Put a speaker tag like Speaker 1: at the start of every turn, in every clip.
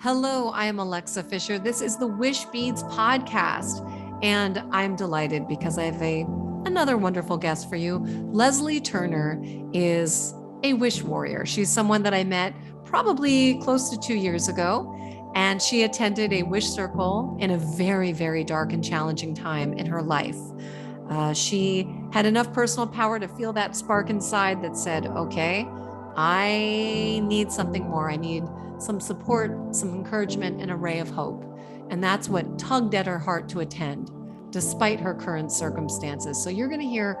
Speaker 1: Hello, I am Alexa Fischer. This is the Wishbeads podcast, and I'm delighted because I have another wonderful guest for you. Lesley Turner is a wish warrior. She's someone that I met probably close to 2 years ago, and she attended a wish circle in a very, very dark and challenging time in her life. She had enough personal power to feel that spark inside that said, okay, I need something more. I need some support, some encouragement, and a ray of hope. And that's what tugged at her heart to attend, despite her current circumstances. So you're going to hear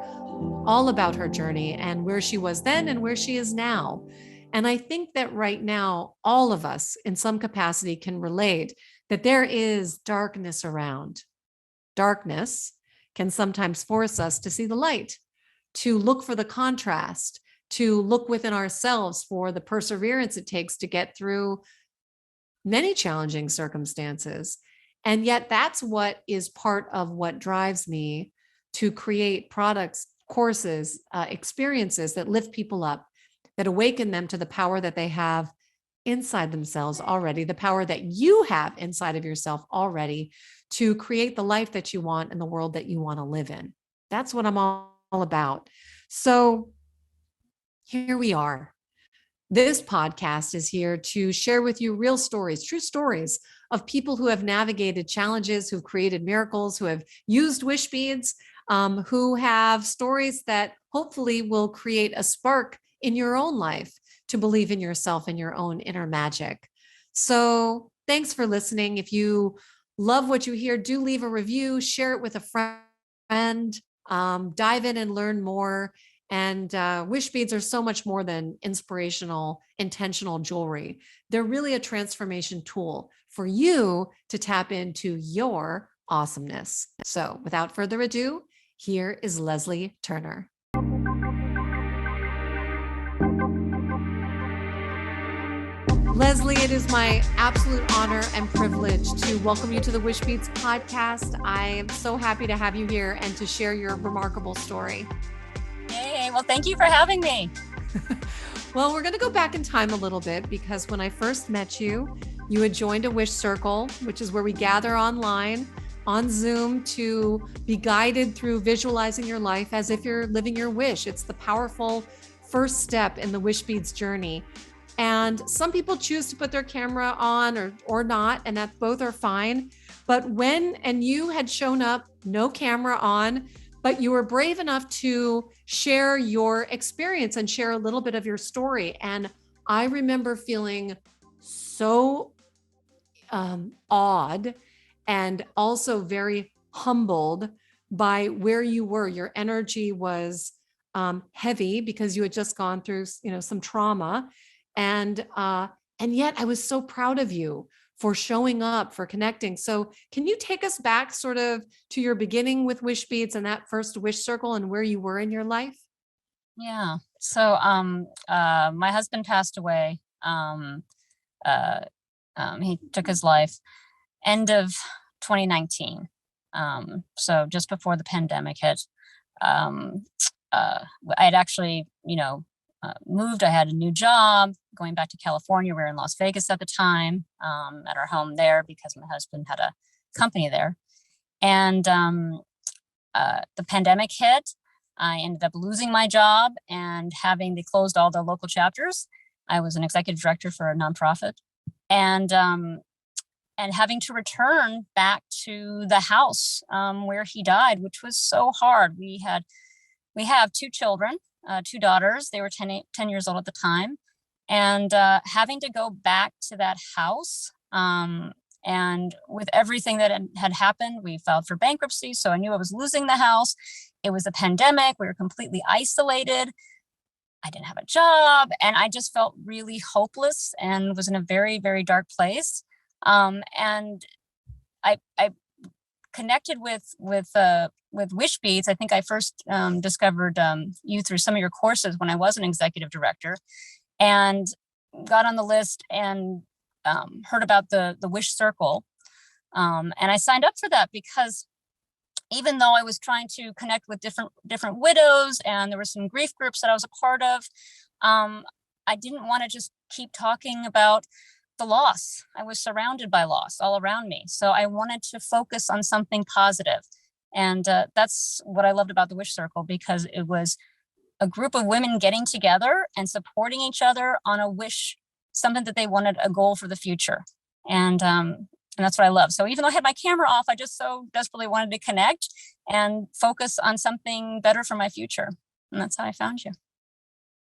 Speaker 1: all about her journey and where she was then and where she is now. And I think that right now, all of us in some capacity can relate that there is darkness around. Darkness can sometimes force us to see the light, to look for the contrast, to look within ourselves for the perseverance it takes to get through many challenging circumstances. And yet that's what is part of what drives me to create products, courses, experiences that lift people up, that awaken them to the power that they have inside themselves already, the power that you have inside of yourself already to create the life that you want and the world that you want to live in. That's what I'm all about. So here we are. This podcast is here to share with you real stories, true stories of people who have navigated challenges, who've created miracles, who have used wish beads, who have stories that hopefully will create a spark in your own life to believe in yourself and your own inner magic. So thanks for listening. If you love what you hear, do leave a review, share it with a friend, dive in and learn more. And wish beads are so much more than inspirational, intentional jewelry. They're really a transformation tool for you to tap into your awesomeness. So without further ado, here is Lesley Turner. Lesley, it is my absolute honor and privilege to welcome you to the Wishbeads podcast. I am so happy to have you here and to share your remarkable story.
Speaker 2: Hey, well, thank you for having me.
Speaker 1: Well, we're going to go back in time a little bit because when I first met you, you had joined a Wishcircle, which is where we gather online on Zoom to be guided through visualizing your life as if you're living your wish. It's the powerful first step in the Wishbeads journey. And some people choose to put their camera on or not, and that both are fine. But and you had shown up, no camera on, but you were brave enough to share your experience and share a little bit of your story. And I remember feeling so awed and also very humbled by where you were. Your energy was heavy because you had just gone through, some trauma. And yet I was so proud of you for showing up, for connecting. So can you take us back sort of to your beginning with Wishbeads and that first wish circle and where you were in your life?
Speaker 2: Yeah. So my husband passed away. He took his life end of 2019. So just before the pandemic hit. I had actually, moved. I had a new job going back to California. We were in Las Vegas at the time, at our home there because my husband had a company there. And the pandemic hit. I ended up losing my job and they closed all the local chapters. I was an executive director for a nonprofit and having to return back to the house where he died, which was so hard. We have two children. Two daughters. They were 10 years old at the time. And having to go back to that house and with everything that had happened, we filed for bankruptcy. So I knew I was losing the house. It was a pandemic. We were completely isolated. I didn't have a job. And I just felt really hopeless and was in a very, very dark place. And I connected with Wishbeads. I think I first discovered you through some of your courses when I was an executive director, and got on the list and heard about the Wishcircle, and I signed up for that because even though I was trying to connect with different widows, and there were some grief groups that I was a part of, I didn't want to just keep talking about the loss. I was surrounded by loss all around me. So I wanted to focus on something positive. And that's what I loved about the Wishcircle, because it was a group of women getting together and supporting each other on a wish, something that they wanted, a goal for the future. And that's what I love. So even though I had my camera off, I just so desperately wanted to connect and focus on something better for my future. And that's how I found you.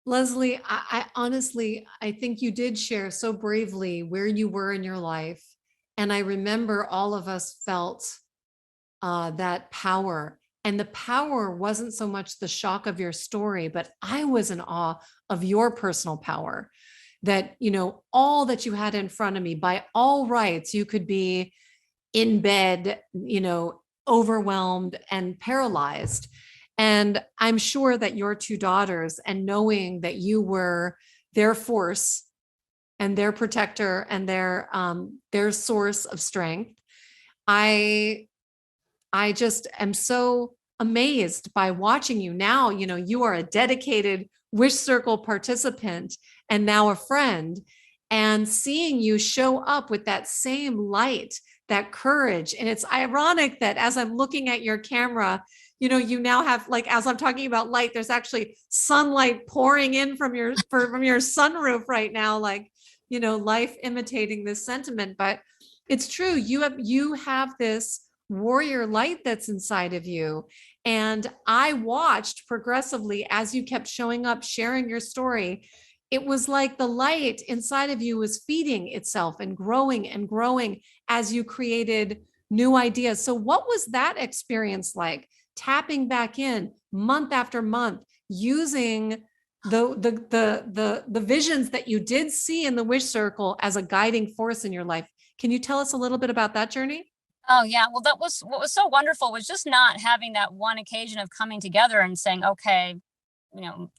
Speaker 1: Lesley, I honestly, I think you did share so bravely where you were in your life. And I remember all of us felt that power. And the power wasn't so much the shock of your story, but I was in awe of your personal power. That, all that you had in front of me, by all rights, you could be in bed, overwhelmed and paralyzed. And I'm sure that your two daughters, and knowing that you were their force and their protector and their source of strength, I just am so amazed by watching you now. You are a dedicated Wishcircle participant and now a friend, and seeing you show up with that same light, that courage. And it's ironic that as I'm looking at your camera, you now have, like, as I'm talking about light, there's actually sunlight pouring in from your sunroof right now, like, life imitating this sentiment. But it's true. You have this warrior light that's inside of you. And I watched progressively as you kept showing up, sharing your story. It was like the light inside of you was feeding itself and growing as you created new ideas. So what was that experience like? Tapping back in month after month, using the visions that you did see in the Wishcircle as a guiding force in your life. Can you tell us a little bit about that journey?
Speaker 2: Oh yeah. Well, that was what was so wonderful, was just not having that one occasion of coming together and saying, okay,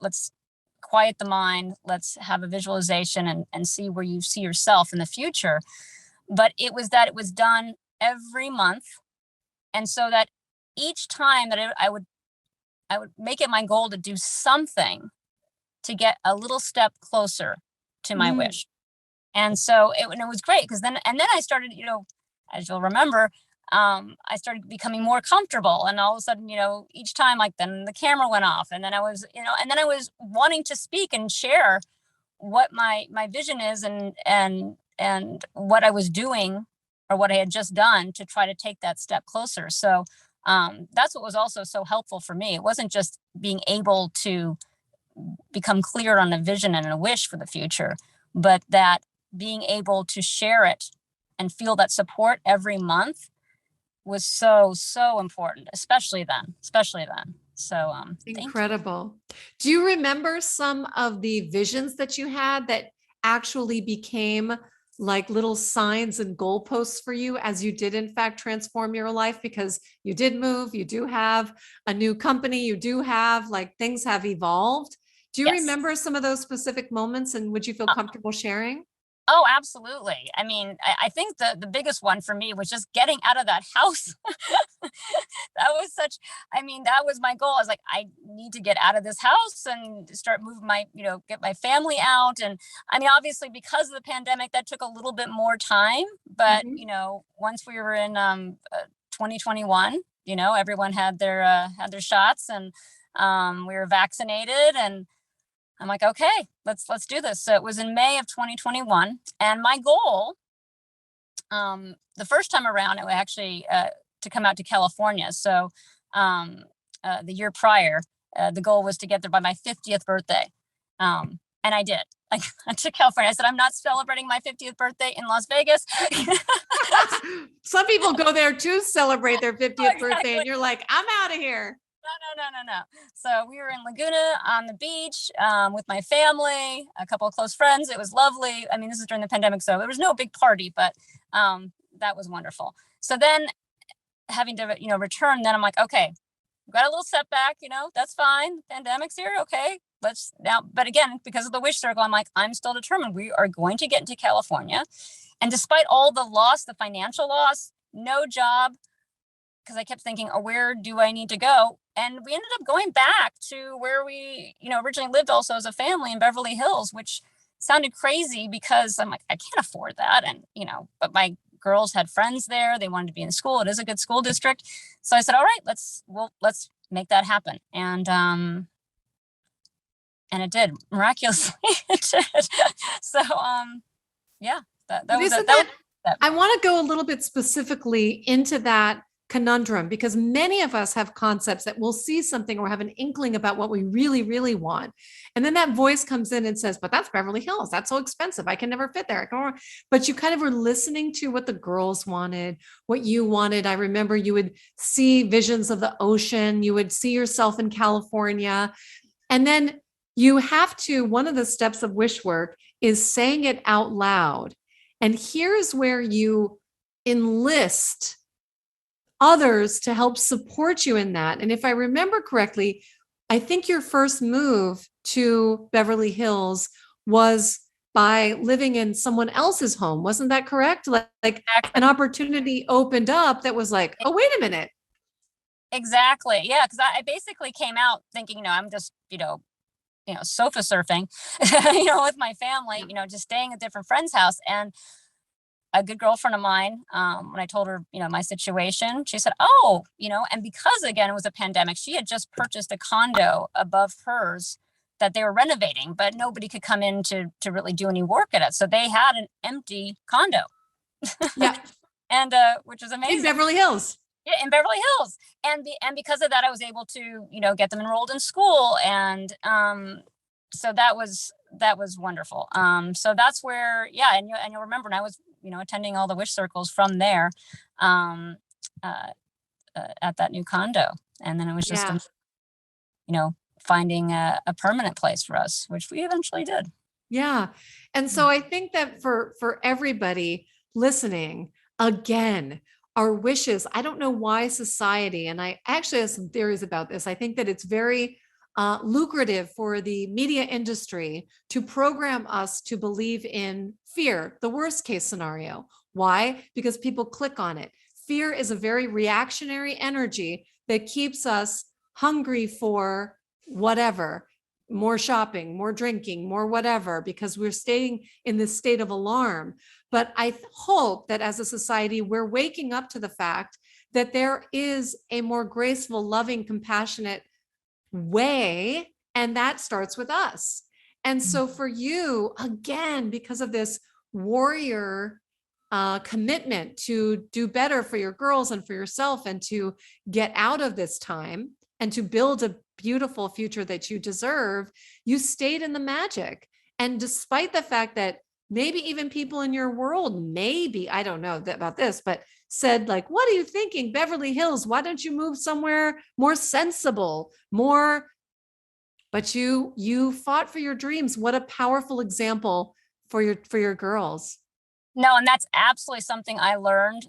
Speaker 2: let's quiet the mind, let's have a visualization and see where you see yourself in the future. But it was done every month. And so that each time that I would make it my goal to do something to get a little step closer to my wish. And so it was great, because then I started, as you'll remember, I started becoming more comfortable, and all of a sudden, each time, like, then the camera went off, and then I was, and then I was wanting to speak and share what my vision is and what I was doing, or what I had just done, to try to take that step closer. So that's what was also so helpful for me. It wasn't just being able to become clear on a vision and a wish for the future, but that being able to share it and feel that support every month was so important, especially then. So
Speaker 1: incredible. Do you remember some of the visions that you had that actually became like little signs and goalposts for you as you did in fact transform your life? Because you did move, you do have a new company, you do have, like, things have evolved. Do you remember some of those specific moments, and would you feel comfortable sharing?
Speaker 2: Oh, absolutely. I mean, I think the biggest one for me was just getting out of that house. That was my goal. I was like, I need to get out of this house and start moving get my family out. And I mean, obviously, because of the pandemic, that took a little bit more time. But, once we were in 2021, everyone had their shots, and we were vaccinated, and I'm like, okay, let's do this. So it was in May of 2021. And my goal, the first time around, it was actually to come out to California. So the year prior, the goal was to get there by my 50th birthday. And I did. I went to California. I said, I'm not celebrating my 50th birthday in Las Vegas.
Speaker 1: Some people go there to celebrate their 50th birthday, and you're like, I'm out of here.
Speaker 2: No. So we were in Laguna on the beach with my family, a couple of close friends. It was lovely. I mean, this is during the pandemic, so there was no big party, but that was wonderful. So then having to, return, then I'm like, okay, we've got a little setback, that's fine. The pandemic's here. Okay, let's now. But again, because of the Wishcircle, I'm like, I'm still determined. We are going to get into California. And despite all the loss, the financial loss, no job, because I kept thinking, oh, where do I need to go? And we ended up going back to where we, originally lived, also as a family, in Beverly Hills, which sounded crazy because I'm like, I can't afford that. And, but my girls had friends there. They wanted to be in school. It is a good school district. So I said, all right, let's make that happen. And it did, miraculously. It did. So, yeah, that was that.
Speaker 1: I want to go a little bit specifically into that conundrum, because many of us have concepts that we'll see something or have an inkling about what we really, really want. And then that voice comes in and says, but that's Beverly Hills. That's so expensive. I can never fit there. But you kind of were listening to what the girls wanted, what you wanted. I remember you would see visions of the ocean. You would see yourself in California. And then you have to, one of the steps of Wishwork is saying it out loud. And here's where you enlist others to help support you in that. And if I remember correctly, I think your first move to Beverly Hills was by living in someone else's home. Wasn't that correct? Like an opportunity opened up that was like, oh, wait a minute.
Speaker 2: Exactly. Yeah. Because I basically came out thinking, I'm just, sofa surfing, with my family, just staying at different friends' house. And a good girlfriend of mine, when I told her, my situation, she said, oh, and because again, it was a pandemic, she had just purchased a condo above hers that they were renovating, but nobody could come in to really do any work at it. So they had an empty condo.
Speaker 1: Yeah.
Speaker 2: And, which was amazing.
Speaker 1: In Beverly Hills.
Speaker 2: Yeah, in Beverly Hills. And because of that, I was able to, get them enrolled in school. And, so that was wonderful. So that's where, yeah. And you'll remember, and I was, attending all the wish circles from there, at that new condo. And then it was just, finding a permanent place for us, which we eventually did.
Speaker 1: Yeah. And so I think that for everybody listening, again, our wishes, I don't know why society, and I actually have some theories about this. I think that it's very lucrative for the media industry to program us to believe in fear, the worst case scenario. Why? Because people click on it. Fear is a very reactionary energy that keeps us hungry for whatever, more shopping, more drinking, more whatever, because we're staying in this state of alarm. But I hope that as a society, we're waking up to the fact that there is a more graceful, loving, compassionate way, and that starts with us. And so for you, again, because of this warrior commitment to do better for your girls and for yourself, and to get out of this time and to build a beautiful future that you deserve, you stayed in the magic. And despite the fact that maybe even people in your world, maybe, I don't know about this, but said like, what are you thinking? Beverly Hills, why don't you move somewhere more sensible, more, but you fought for your dreams. What a powerful example for your girls.
Speaker 2: No, and that's absolutely something I learned,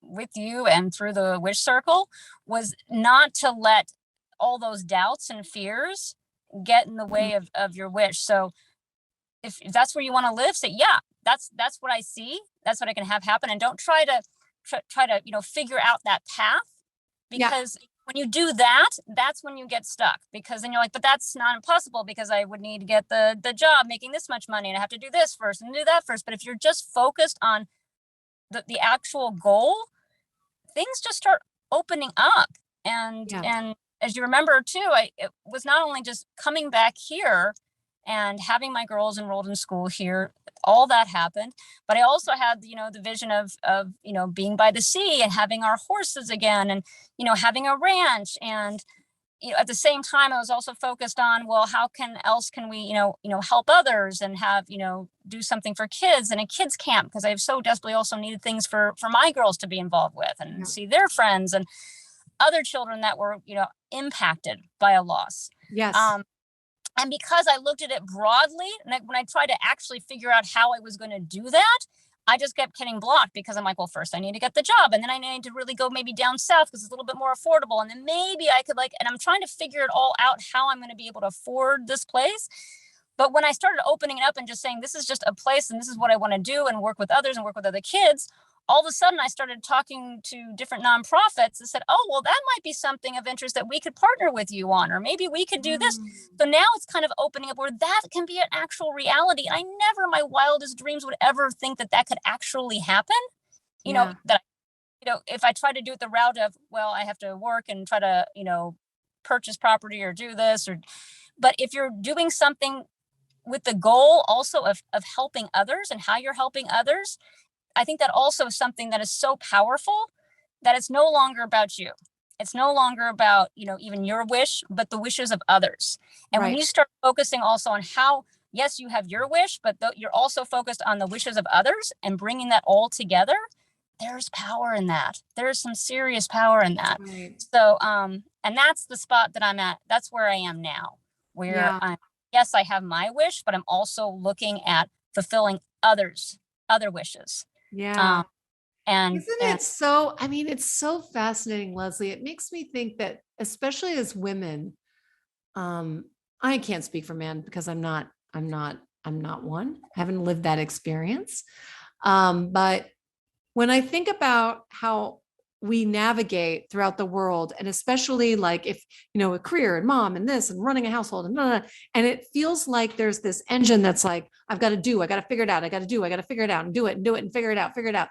Speaker 2: with you and through the Wish Circle, was not to let all those doubts and fears get in the way of your wish. So if that's where you want to live, say, yeah, that's what I see. That's what I can have happen. And don't try to figure out that path, because when you do that, that's when you get stuck, because then you're like, but that's not impossible, because I would need to get the job making this much money, and I have to do this first and do that first. But if you're just focused on the actual goal, things just start opening up. And as you remember too, it was not only just coming back here and having my girls enrolled in school here, all that happened, but I also had, the vision of, being by the sea and having our horses again, and, having a ranch. And, at the same time, I was also focused on, well, how can we, help others and have, do something for kids and a kids camp, because I have so desperately also needed things for my girls to be involved with and see their friends and other children that were, impacted by a loss.
Speaker 1: Yes.
Speaker 2: And because I looked at it broadly, and when I tried to actually figure out how I was going to do that, I just kept getting blocked, because I'm like, well, first I need to get the job, and then I need to really go maybe down south because it's a little bit more affordable. And then maybe I could and I'm trying to figure it all out, how I'm going to be able to afford this place. But when I started opening it up and just saying, this is just a place and this is what I want to do and work with others and work with other kids, all of a sudden I started talking to different nonprofits that said, oh, well, that might be something of interest that we could partner with you on, or maybe we could do this. So now it's kind of opening up where that can be an actual reality. I never in my wildest dreams would ever think that could actually happen. If I try to do it the route of, well, I have to work and try to, purchase property or do this, but if you're doing something with the goal also of helping others and how you're helping others, I think that also is something that is so powerful that it's no longer about you. It's no longer about, even your wish, but the wishes of others. And when you start focusing also on how, yes, you have your wish, but you're also focused on the wishes of others and bringing that all together, there's power in that. There's some serious power in that. Right. So, and that's the spot that I'm at. That's where I am now, where yes, I have my wish, but I'm also looking at fulfilling other wishes.
Speaker 1: Yeah. Isn't it so, it's so fascinating, Lesley. It makes me think that, especially as women, I can't speak for men because I'm not one. I haven't lived that experience. But when I think about how we navigate throughout the world, and especially like if, a career and mom and this and running a household and it feels like there's this engine that's like, I got to figure it out. I got to figure it out and do it and figure it out.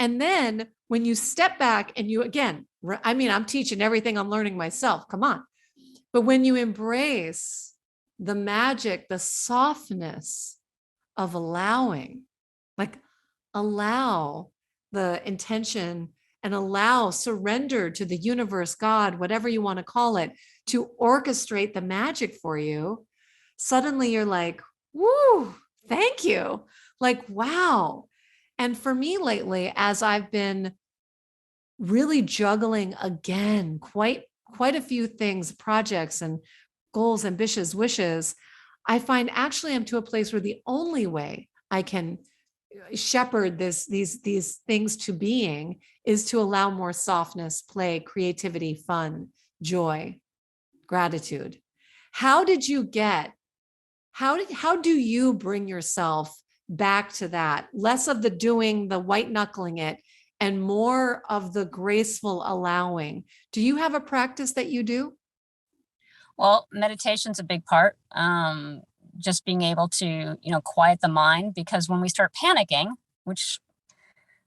Speaker 1: And then when you step back and you, again, I'm teaching everything I'm learning myself. Come on. But when you embrace the magic, the softness of allowing, like allow the intention and surrender to the universe, God, whatever you want to call it, to orchestrate the magic for you, suddenly you're like, woo, thank you. Like, wow. And for me lately, as I've been really juggling again, quite a few things, projects and goals, ambitious wishes, I find actually I'm to a place where the only way I can shepherd these things to being is to allow more softness, play, creativity, fun, joy, gratitude. How do you bring yourself back to that? Less of the doing, the white knuckling it, and more of the graceful allowing. Do you have a practice that you do?
Speaker 2: Well, meditation's a big part. Just being able to, quiet the mind, because when we start panicking, which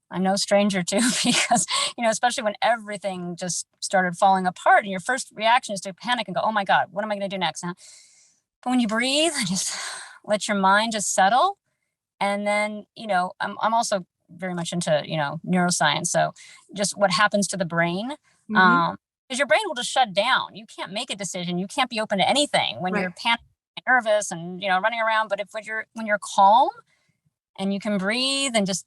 Speaker 2: I'm no stranger to, because, especially when everything just started falling apart and your first reaction is to panic and go, oh my God, what am I going to do next? But when you breathe and just let your mind just settle. And then, I'm also very much into, neuroscience. So just what happens to the brain, because your brain will just shut down. You can't make a decision. You can't be open to anything when you're panicking, nervous and, running around. But when you're calm and you can breathe and just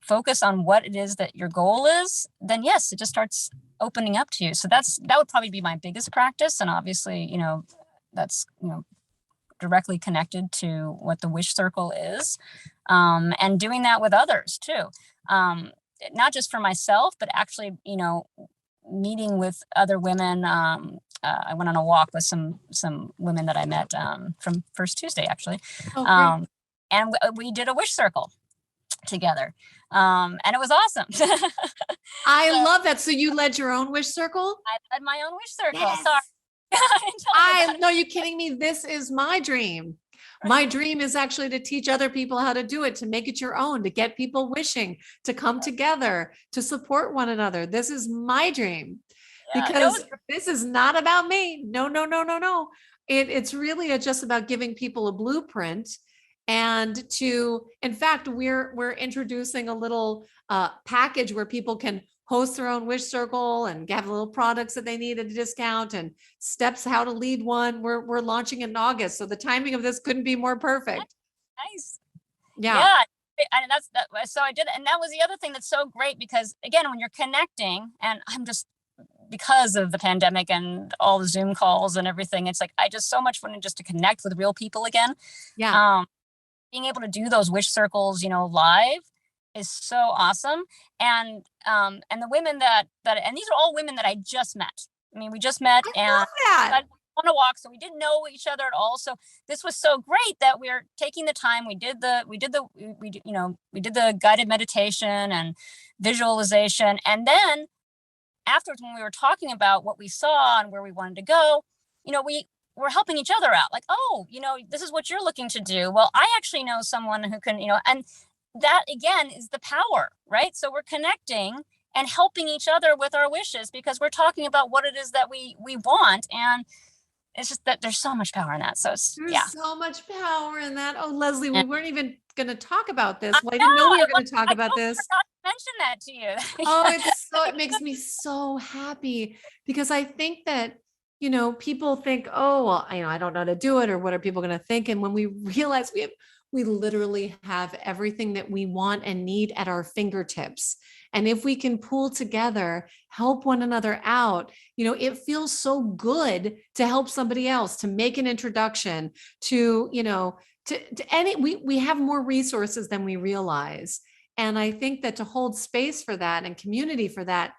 Speaker 2: focus on what it is that your goal is, then yes, it just starts opening up to you. So that would probably be my biggest practice. And obviously, that's, directly connected to what the Wishcircle is, and doing that with others too. Not just for myself, but actually, meeting with other women. I went on a walk with some women that I met from First Tuesday, actually. And we did a Wishcircle together. And it was awesome.
Speaker 1: I love that. So you led your own Wishcircle?
Speaker 2: I led my own Wishcircle.
Speaker 1: Yes.
Speaker 2: Sorry.
Speaker 1: No, you kidding me? This is my dream. My dream is actually to teach other people how to do it, to make it your own, to get people wishing, to come together, to support one another. This is my dream, because this is not about me. No. It's really just about giving people a blueprint. And in fact, we're introducing a little package where people can host their own Wishcircle and have little products that they need at a discount and steps how to lead one. We're launching in August, so the timing of this couldn't be more perfect.
Speaker 2: Nice.
Speaker 1: Yeah.
Speaker 2: And so I did, and that was the other thing that's so great, because again, when you're connecting, and I'm just, because of the pandemic and all the Zoom calls and everything, it's like I just so much wanted just to connect with real people again.
Speaker 1: Yeah.
Speaker 2: Being able to do those Wishcircles, live is so awesome. And the women that and these are all women that I just met. I mean, we just met, and on a walk, so we didn't know each other at all. So this was so great that we're taking the time. We did the guided meditation and visualization, and then afterwards, when we were talking about what we saw and where we wanted to go, we were helping each other out. Like, oh, this is what you're looking to do. Well, I actually know someone who can, and that again is the power, right? So we're connecting and helping each other with our wishes because we're talking about what it is that we want. And it's just that there's so much power in that. So
Speaker 1: There's so much power in that. Oh, Lesley, we weren't even going to talk about this. Well, I
Speaker 2: know,
Speaker 1: didn't know we were going to talk about this.
Speaker 2: I forgot to mention that to you.
Speaker 1: Oh, it makes me so happy because I think that, people think, oh, well, I don't know how to do it, or what are people going to think? And when we realize we literally have everything that we want and need at our fingertips. And if we can pull together, help one another out, it feels so good to help somebody else, to make an introduction to, we have more resources than we realize. And I think that to hold space for that and community for that,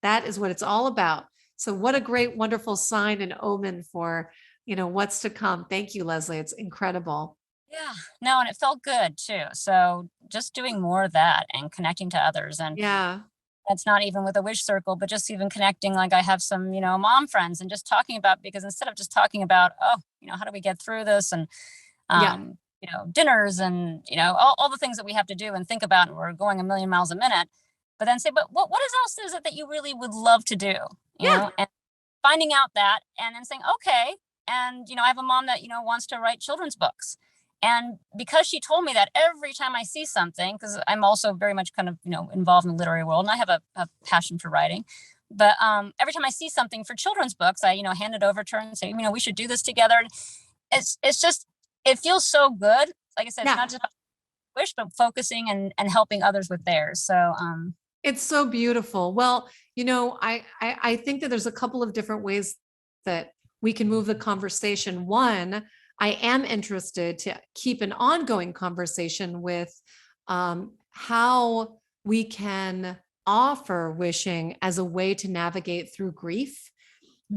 Speaker 1: that is what it's all about. So what a great, wonderful sign and omen for, what's to come. Thank you, Lesley. It's incredible.
Speaker 2: Yeah, no, and it felt good too. So just doing more of that and connecting to others. And
Speaker 1: Yeah.
Speaker 2: that's not even with a wish circle, but just even connecting. Like I have some, mom friends, and just talking about, because instead of just talking about, oh, how do we get through this? And,
Speaker 1: Yeah.
Speaker 2: dinners and, all the things that we have to do and think about, and we're going a million miles a minute, but then say, but what else is it that you really would love to do? And finding out that, and then saying, okay. And, I have a mom that, wants to write children's books. And because she told me that, every time I see something, because I'm also very much kind of, involved in the literary world, and I have a passion for writing. But every time I see something for children's books, I, hand it over to her and say, we should do this together. It's just, it feels so good. Like I said, it's not just about wish, but focusing and helping others with theirs. So
Speaker 1: it's so beautiful. Well, I think that there's a couple of different ways that we can move the conversation. One, I am interested to keep an ongoing conversation with how we can offer wishing as a way to navigate through grief.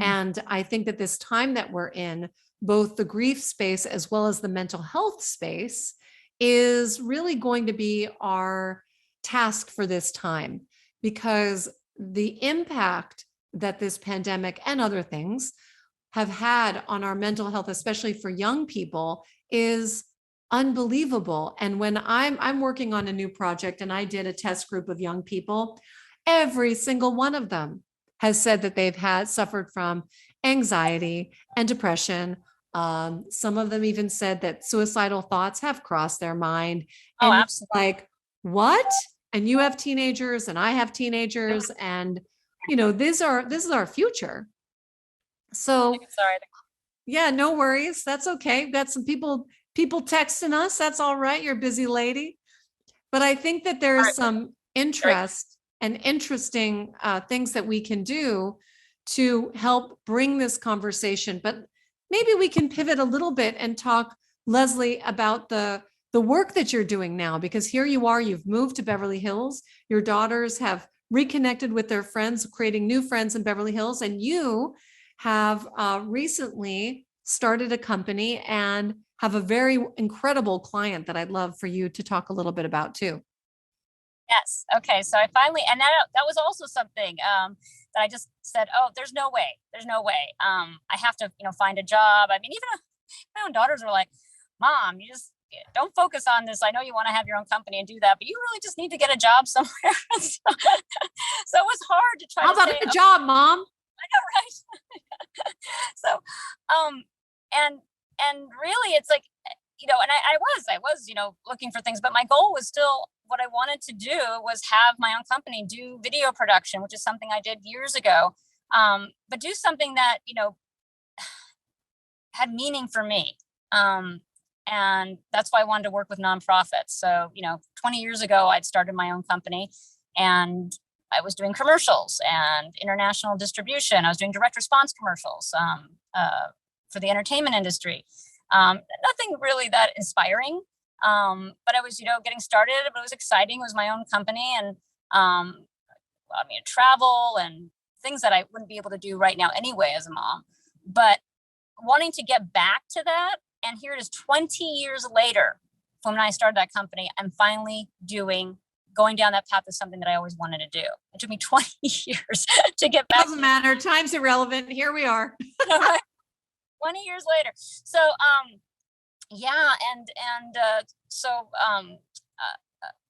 Speaker 1: And I think that this time that we're in, both the grief space as well as the mental health space, is really going to be our task for this time, because the impact that this pandemic and other things have had on our mental health, especially for young people, is unbelievable. And when I'm working on a new project, and I did a test group of young people, every single one of them has said that they've suffered from anxiety and depression. Some of them even said that suicidal thoughts have crossed their mind.
Speaker 2: Oh,
Speaker 1: And
Speaker 2: absolutely.
Speaker 1: like, what? And you have teenagers and I have teenagers, and this is our future. So
Speaker 2: sorry.
Speaker 1: yeah, no worries. That's okay. We've got some people texting us. That's all right. You're a busy lady. But I think that there's some interest and interesting things that we can do to help bring this conversation. But maybe we can pivot a little bit and talk, Lesley, about the work that you're doing now, because here you are, you've moved to Beverly Hills. Your daughters have reconnected with their friends, creating new friends in Beverly Hills, and you have recently started a company and have a very incredible client that I'd love for you to talk a little bit about too.
Speaker 2: Yes. Okay. So I finally, and that was also something that I just said, oh, there's no way. I have to, find a job. I mean, even my own daughters were like, Mom, you just don't focus on this. I know you want to have your own company and do that, but you really just need to get a job somewhere. So it was hard to try
Speaker 1: How
Speaker 2: to
Speaker 1: about
Speaker 2: say,
Speaker 1: a job, Mom?
Speaker 2: I know, right? So, and really it's like, and I was, looking for things, but my goal was still, what I wanted to do was have my own company, do video production, which is something I did years ago. But do something that, had meaning for me. And that's why I wanted to work with nonprofits. So, 20 years ago, I'd started my own company, and I was doing commercials and international distribution. I was doing direct response commercials for the entertainment industry. Nothing really that inspiring, but I was, getting started, but it was exciting. It was my own company, and allowed me to travel and things that I wouldn't be able to do right now anyway as a mom. But wanting to get back to that. And here it is 20 years later from when I started that company, I'm finally going down that path is something that I always wanted to do. It took me 20 years to get back.
Speaker 1: Doesn't matter. Time's irrelevant. Here we are.
Speaker 2: 20 years later. So,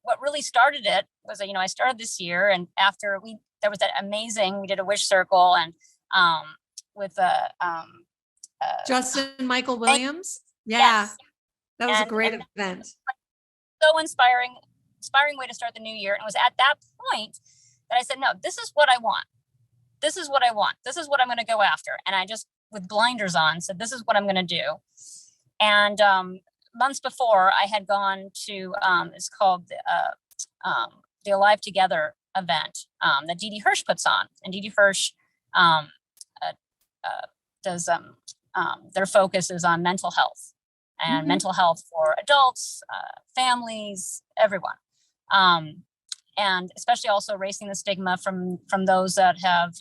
Speaker 2: what really started it was, I started this year, and after there was that amazing, we did a Wishcircle and with
Speaker 1: Justin Michael Williams. Yeah,
Speaker 2: yes.
Speaker 1: that was a great event.
Speaker 2: So inspiring way to start the new year. And it was at that point that I said, no, this is what I want. This is what I want. This is what I'm going to go after. And I just, with blinders on, said, this is what I'm going to do. And months before, I had gone to, it's called the Alive Together event that Dee Dee Hirsch puts on. And Dee Dee Hirsch does, their focus is on mental health and mental health for adults, families, everyone. And especially also erasing the stigma from those that have,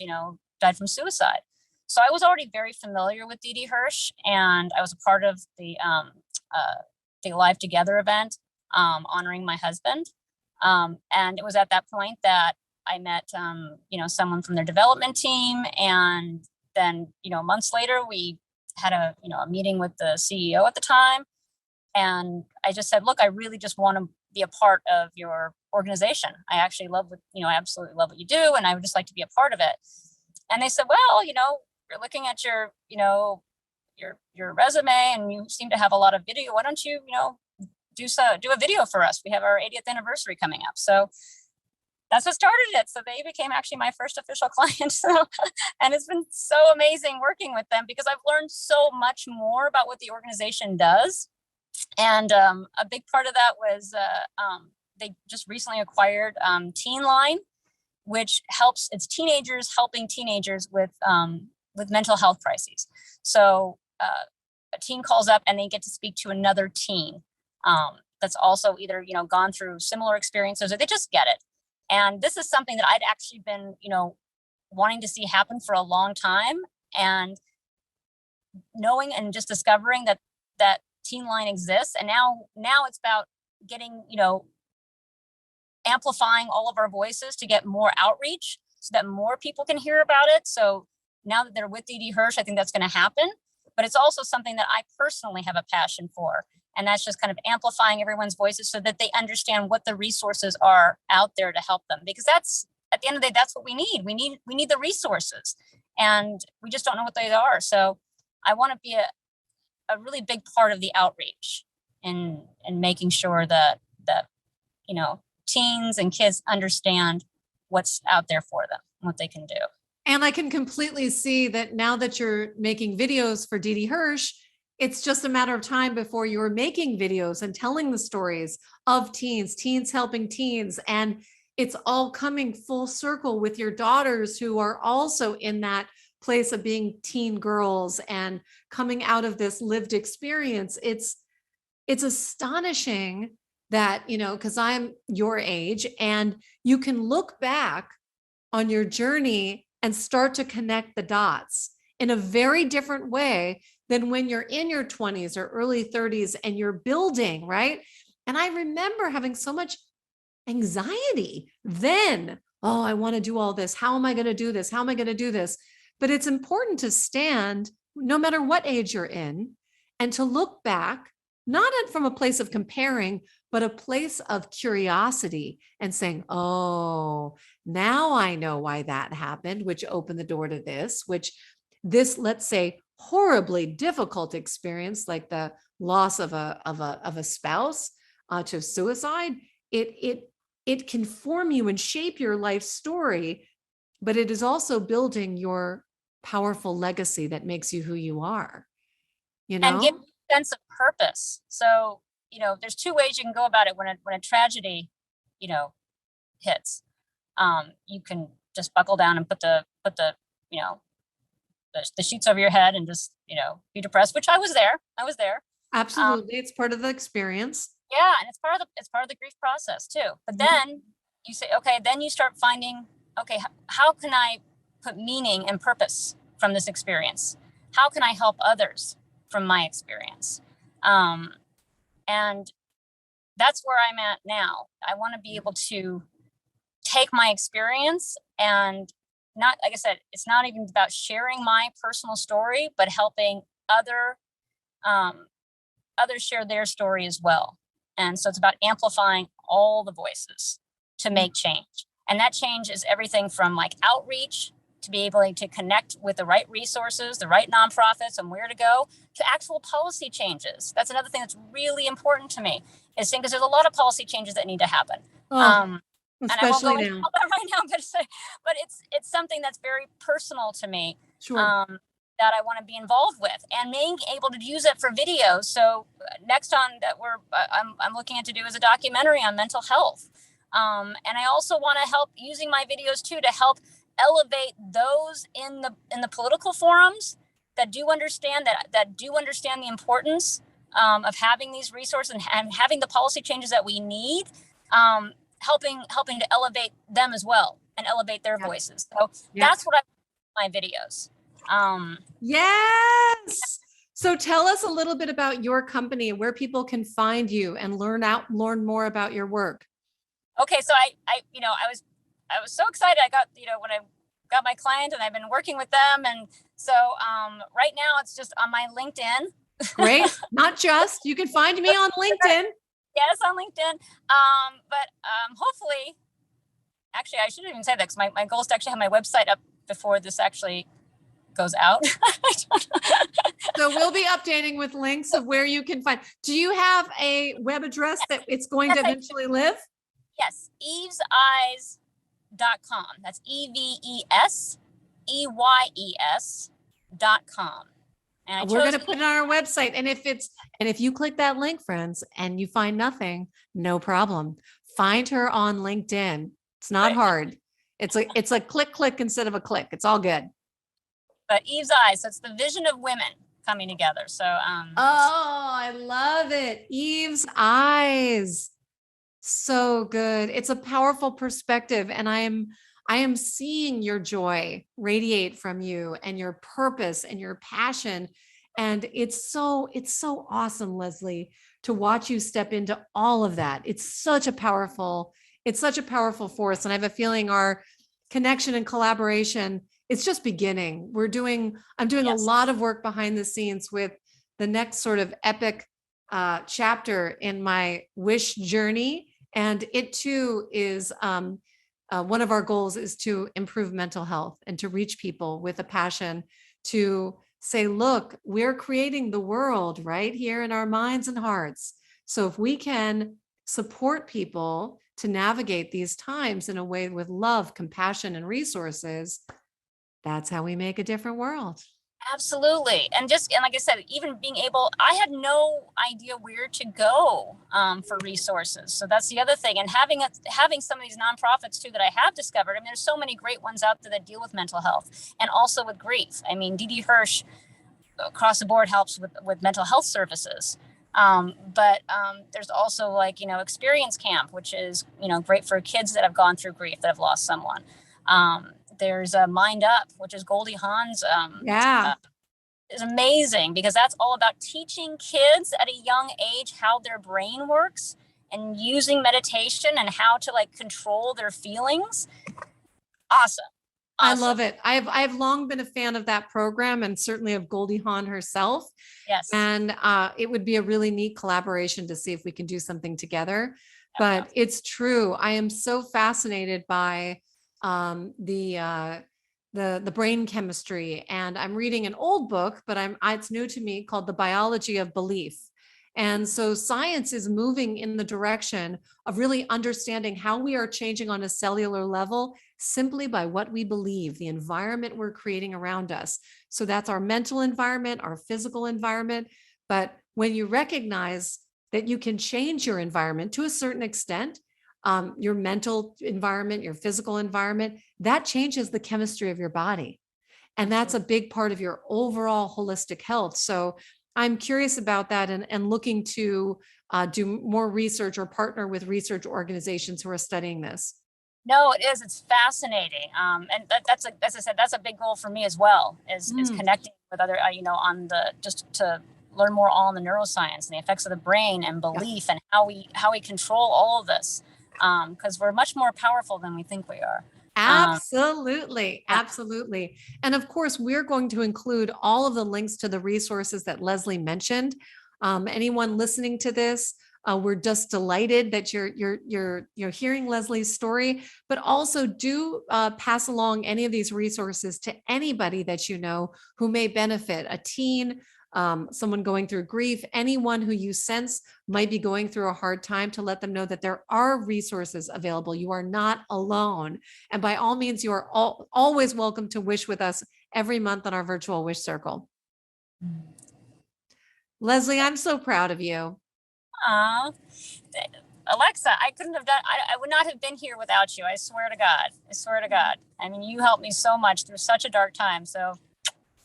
Speaker 2: died from suicide. So I was already very familiar with Dee Dee Hirsch, and I was a part of the Alive Together event, honoring my husband. And it was at that point that I met, someone from their development team. And then, months later, we had a meeting with the CEO at the time. And I just said, look, I really just want to be a part of your organization. I actually I absolutely love what you do. And I would just like to be a part of it. And they said, well, you're looking at your resume and you seem to have a lot of video. Why don't you, do a video for us? We have our 80th anniversary coming up. So that's what started it. So they became actually my first official client. So, and it's been so amazing working with them because I've learned so much more about what the organization does. And a big part of that was they just recently acquired Teen Line, which it's teenagers helping teenagers with mental health crises. So a teen calls up and they get to speak to another teen that's also either gone through similar experiences or they just get it. And this is something that I'd actually been wanting to see happen for a long time, and knowing and just discovering that Teen Line exists. And now it's about getting, amplifying all of our voices to get more outreach so that more people can hear about it. So now that they're with Dee Dee Hirsch, I think that's going to happen. But it's also something that I personally have a passion for. And that's just kind of amplifying everyone's voices so that they understand what the resources are out there to help them. Because that's, at the end of the day, that's what we need. We need the resources, and we just don't know what they are. So I want to be a really big part of the outreach and making sure that teens and kids understand what's out there for them, what they can do.
Speaker 1: And I can completely see that now that you're making videos for Dee Dee Hirsch, it's just a matter of time before you're making videos and telling the stories of teens helping teens. And it's all coming full circle with your daughters who are also in that place of being teen girls and coming out of this lived experience. It's astonishing that, because I'm your age, and you can look back on your journey and start to connect the dots in a very different way than when you're in your 20s or early 30s and you're building, right? And I remember having so much anxiety then. Oh, I want to do all this. How am I going to do this? How am I going to do this? But it's important to stand, no matter what age you're in, and to look back, not from a place of comparing, but a place of curiosity and saying, oh, now I know why that happened, which opened the door to this, let's say, horribly difficult experience, like the loss of a spouse to suicide. It can form you and shape your life story, but it is also building your powerful legacy that makes you who you are,
Speaker 2: and give a sense of purpose. So, there's two ways you can go about it when a tragedy, hits. You can just buckle down and put the sheets over your head and just, be depressed, which I was there.
Speaker 1: Absolutely. It's part of the experience.
Speaker 2: Yeah. And it's part of the grief process too. But then you say, okay, then you start finding, okay, how can I put meaning and purpose from this experience? how can I help others from my experience? And that's where I'm at now. I want to be able to take my experience and not, like I said, it's not even about sharing my personal story, but helping others share their story as well. And so it's about amplifying all the voices to make change. And that change is everything from like outreach to be able to connect with the right resources, the right nonprofits and where to go, to actual policy changes. That's another thing that's really important to me, is because there's a lot of policy changes that need to happen. And I won't go into all that right now, but it's something that's very personal to me.
Speaker 1: Sure.
Speaker 2: That I want to be involved with, and being able to use it for videos. So next on that I'm looking at to do is a documentary on mental health. And I also want to help using my videos too to help elevate those in the political forums that do understand the importance of having these resources and having the policy changes that we need, helping to elevate them as well and elevate their voices. So that's what I my videos.
Speaker 1: Yes. So tell us a little bit about your company, where people can find you and learn more about your work.
Speaker 2: Okay. So I was so excited. I got, when I got my client and I've been working with them. And so, right now it's just on my LinkedIn.
Speaker 1: Great. Not just, you can find me on LinkedIn.
Speaker 2: Yes, on LinkedIn. But hopefully, actually, I shouldn't even say that, because my goal is to actually have my website up before this actually goes out.
Speaker 1: So we'll be updating with links of where you can find. Do you have a web address that it's going to eventually live?
Speaker 2: Yes, eveseyes.com. That's EVESEYES.com. And
Speaker 1: we're going to put it on our website. And if you click that link, friends, and you find nothing, no problem. Find her on LinkedIn. It's not hard. It's a click instead of a click. It's all good.
Speaker 2: But Eve's Eyes, so it's the vision of women coming together. So,
Speaker 1: I love it. Eve's Eyes. So good. It's a powerful perspective. And I am seeing your joy radiate from you, and your purpose and your passion. And it's so awesome, Lesley, to watch you step into all of that. It's such a powerful force. And I have a feeling our connection and collaboration, it's just beginning. I'm doing a lot of work behind the scenes with the next sort of epic chapter in my wish journey. And it too is, one of our goals is to improve mental health and to reach people with a passion to say, look, we're creating the world right here in our minds and hearts. So if we can support people to navigate these times in a way with love, compassion, and resources, that's how we make a different world.
Speaker 2: Absolutely. And like I said, even I had no idea where to go for resources. So that's the other thing. And having some of these nonprofits too that I have discovered. I mean, there's so many great ones out there that deal with mental health and also with grief. I mean, Dee Hirsch across the board helps with mental health services. But there's also Experience Camp, which is, great for kids that have gone through grief, that have lost someone. There's a Mind Up, which is Goldie Hawn's. Is amazing, because that's all about teaching kids at a young age how their brain works and using meditation and how to control their feelings. Awesome.
Speaker 1: I love it. I've long been a fan of that program, and certainly of Goldie Hawn herself.
Speaker 2: Yes.
Speaker 1: And it would be a really neat collaboration to see if we can do something together. But it's true. I am so fascinated by the brain chemistry, and I'm reading an old book, but it's new to me, called The Biology of Belief. And so science is moving in the direction of really understanding how we are changing on a cellular level simply by what we believe, the environment we're creating around us. So that's our mental environment, our physical environment. But when you recognize that you can change your environment to a certain extent, your mental environment, your physical environment, that changes the chemistry of your body. And that's a big part of your overall holistic health. So I'm curious about that, and looking to do more research or partner with research organizations who are studying this.
Speaker 2: No, it is. It's fascinating. And as I said, that's a big goal for me as well, is connecting with other, on just to learn more on the neuroscience and the effects of the brain and belief and how we control all of this. Because we're much more powerful than we think we are.
Speaker 1: Absolutely. Absolutely. And of course, we're going to include all of the links to the resources that Lesley mentioned. Anyone listening to this, we're just delighted that you're hearing Lesley's story, but also do pass along any of these resources to anybody that you know who may benefit, a teen, someone going through grief, anyone who you sense might be going through a hard time, to let them know that there are resources available. You are not alone. And by all means, you are always welcome to wish with us every month on our virtual Wish Circle. Lesley, I'm so proud of you.
Speaker 2: Alexa, I couldn't have I would not have been here without you. I swear to God. I mean, you helped me so much through such a dark time. So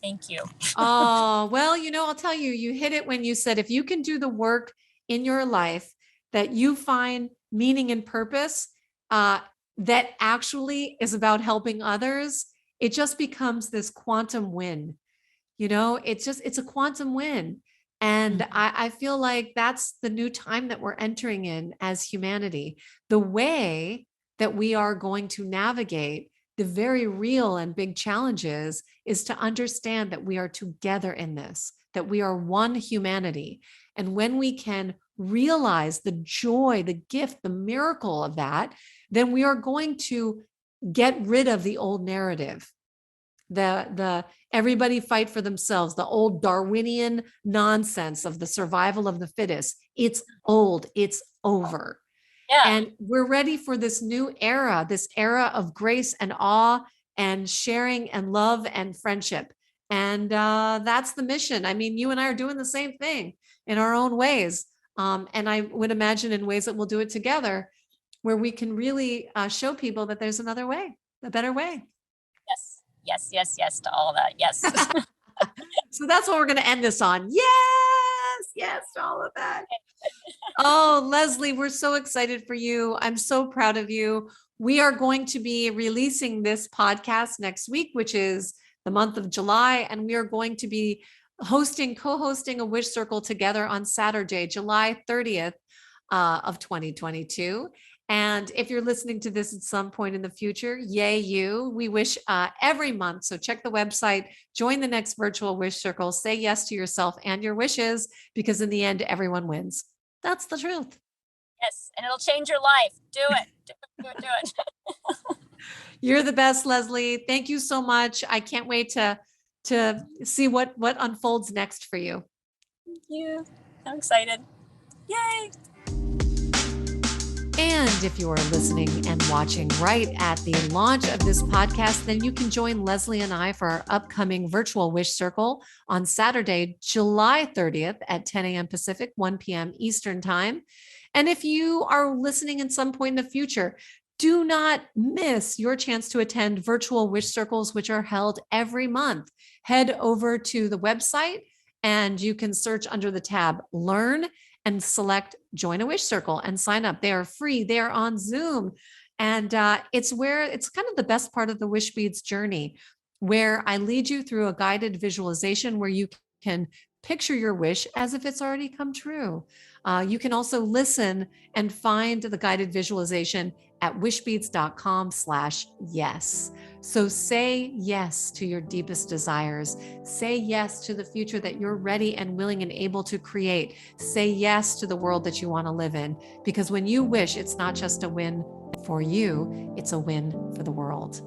Speaker 2: thank you.
Speaker 1: Oh, well, I'll tell you, you hit it when you said, if you can do the work in your life that you find meaning and purpose, that actually is about helping others, it just becomes this quantum win. It's a quantum win. And I feel like that's the new time that we're entering in as humanity. The way that we are going to navigate the very real and big challenges is to understand that we are together in this, that we are one humanity. And when we can realize the joy, the gift, the miracle of that, then we are going to get rid of the old narrative, the everybody fight for themselves, the old Darwinian nonsense of the survival of the fittest. It's old, it's over. Yeah. And we're ready for this new era, this era of grace and awe and sharing and love and friendship. And that's the mission. I mean, you and I are doing the same thing in our own ways. And I would imagine in ways that we'll do it together, where we can really show people that there's another way, a better way.
Speaker 2: Yes to all of that. Yes.
Speaker 1: So that's what we're going to end this on. Yes to all of that. Oh, Lesley, we're so excited for you. I'm so proud of you. We are going to be releasing this podcast next week, which is the month of July. And we are going to be co-hosting a Wish Circle together on Saturday, July 30th of 2022. And if you're listening to this at some point in the future, yay you. We wish every month. So check the website, join the next virtual Wish Circle, say yes to yourself and your wishes, because in the end, everyone wins. That's the truth.
Speaker 2: Yes, and it'll change your life. Do it. Do it.
Speaker 1: You're the best, Lesley. Thank you so much. I can't wait to see what unfolds next for you.
Speaker 2: Thank you. I'm excited. Yay.
Speaker 1: And if you are listening and watching right at the launch of this podcast, then you can join Lesley and I for our upcoming virtual Wish Circle on Saturday, July 30th at 10 a.m. Pacific, 1 p.m. Eastern Time. And if you are listening in some point in the future, do not miss your chance to attend virtual Wish Circles, which are held every month. Head over to the website and you can search under the tab Learn and select Join a Wish Circle and sign up. They are free. They are on Zoom. And it's kind of the best part of the Wishbeads journey, where I lead you through a guided visualization where you can picture your wish as if it's already come true. You can also listen and find the guided visualization at wishbeads.com/yes. So say yes to your deepest desires. Say yes to the future that you're ready and willing and able to create. Say yes to the world that you want to live in, because when you wish, it's not just a win for you, it's a win for the world.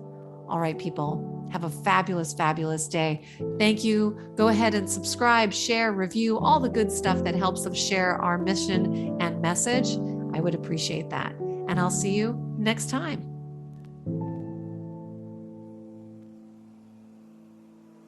Speaker 1: All right, people, have a fabulous, fabulous day. Thank you. Go ahead and subscribe, share, review, all the good stuff that helps us share our mission and message. I would appreciate that. And I'll see you next time.